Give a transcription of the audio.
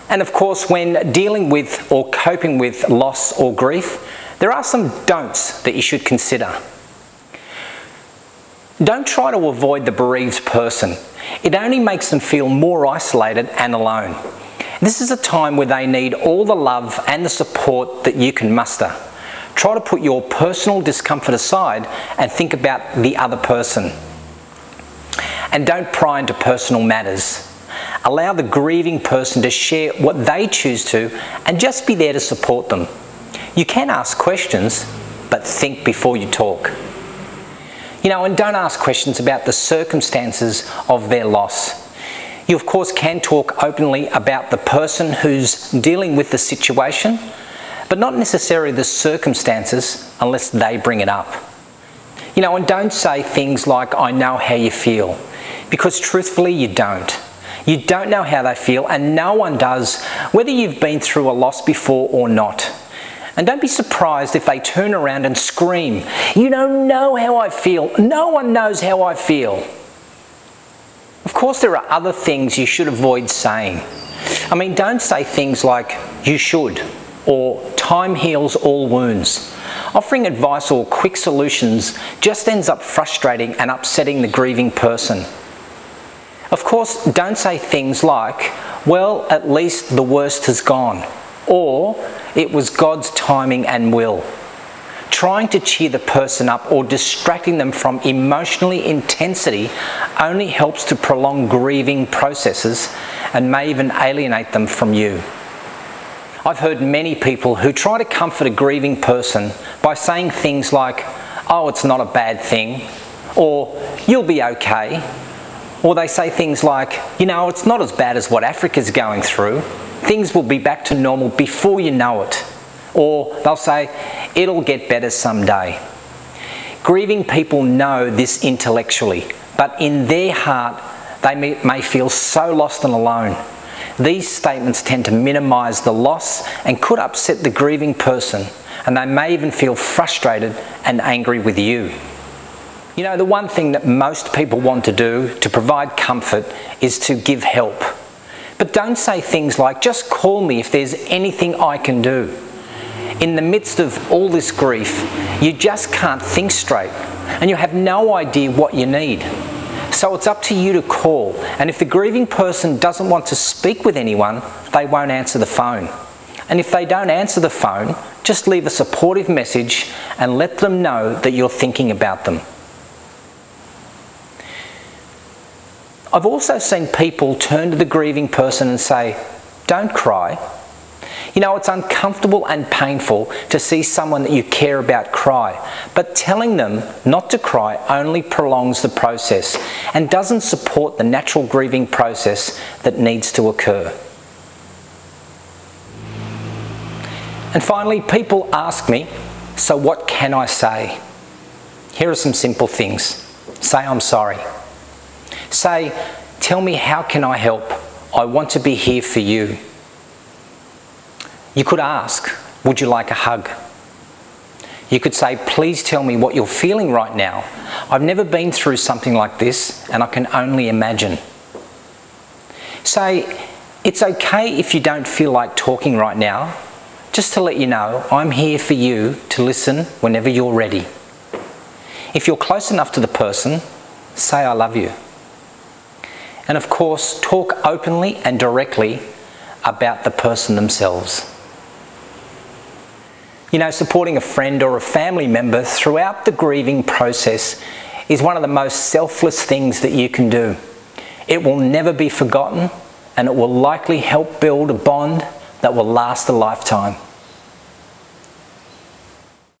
And of course, when dealing with or coping with loss or grief, there are some don'ts that you should consider. Don't try to avoid the bereaved person. It only makes them feel more isolated and alone. This is a time where they need all the love and the support that you can muster. Try to put your personal discomfort aside and think about the other person. And don't pry into personal matters. Allow the grieving person to share what they choose to and just be there to support them. You can ask questions, but think before you talk. And don't ask questions about the circumstances of their loss. You of course can talk openly about the person who's dealing with the situation, but not necessarily the circumstances unless they bring it up. And don't say things like, "I know how you feel," because truthfully you don't. You don't know how they feel, and no one does, whether you've been through a loss before or not. And don't be surprised if they turn around and scream, "You don't know how I feel. No one knows how I feel." Of course, there are other things you should avoid saying. Don't say things like, "You should," or "Time heals all wounds." Offering advice or quick solutions just ends up frustrating and upsetting the grieving person. Of course, don't say things like, "Well, at least the worst has gone," or "It was God's timing and will." Trying to cheer the person up or distracting them from emotionally intensity only helps to prolong grieving processes and may even alienate them from you. I've heard many people who try to comfort a grieving person by saying things like, "Oh, it's not a bad thing," or "You'll be okay," or they say things like, "It's not as bad as what Africa's going through. Things will be back to normal before you know it." Or they'll say, "It'll get better someday." Grieving people know this intellectually, but in their heart, they may feel so lost and alone. These statements tend to minimise the loss and could upset the grieving person, and they may even feel frustrated and angry with you. The one thing that most people want to do to provide comfort is to give help. But don't say things like, "Just call me if there's anything I can do." In the midst of all this grief, you just can't think straight and you have no idea what you need. So it's up to you to call, and if the grieving person doesn't want to speak with anyone, they won't answer the phone. And if they don't answer the phone, just leave a supportive message and let them know that you're thinking about them. I've also seen people turn to the grieving person and say, "Don't cry." It's uncomfortable and painful to see someone that you care about cry, but telling them not to cry only prolongs the process and doesn't support the natural grieving process that needs to occur. And finally, people ask me, "So what can I say?" Here are some simple things. Say, "I'm sorry." Say, "Tell me, how can I help? I want to be here for you." You could ask, "Would you like a hug?" You could say, "Please tell me what you're feeling right now. I've never been through something like this and I can only imagine." Say, "It's okay if you don't feel like talking right now. Just to let you know, I'm here for you to listen whenever you're ready." If you're close enough to the person, say, "I love you." And of course, talk openly and directly about the person themselves. Supporting a friend or a family member throughout the grieving process is one of the most selfless things that you can do. It will never be forgotten, and it will likely help build a bond that will last a lifetime.